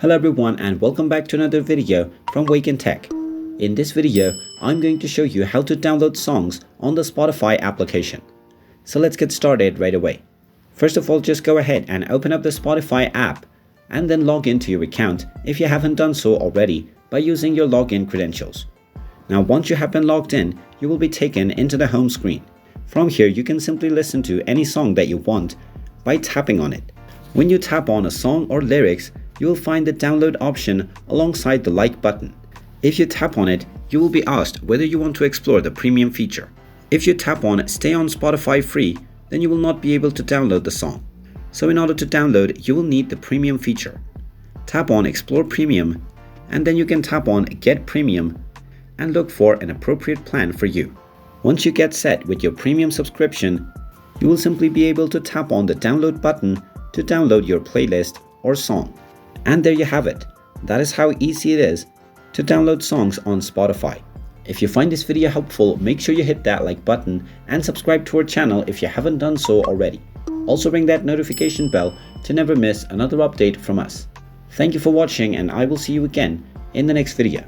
Hello everyone and welcome back to another video from Wake&Tech. In this video, I'm going to show you how to download songs on the Spotify application. So let's get started right away. First of all, just go ahead and open up the Spotify app and then log into your account if you haven't done so already by using your login credentials. Now once you have been logged in, you will be taken into the home screen. From here, you can simply listen to any song that you want by tapping on it. When you tap on a song or lyrics, you will find the download option alongside the like button. If you tap on it, you will be asked whether you want to explore the premium feature. If you tap on Stay on Spotify free, then you will not be able to download the song. So in order to download, you will need the premium feature. Tap on Explore Premium, and then you can tap on Get Premium and look for an appropriate plan for you. Once you get set with your premium subscription, you will simply be able to tap on the download button to download your playlist or song. And there you have it. That is how easy it is to download songs on Spotify. If you find this video helpful, make sure you hit that like button and subscribe to our channel if you haven't done so already. Also ring that notification bell to never miss another update from us. Thank you for watching, and I will see you again in the next video.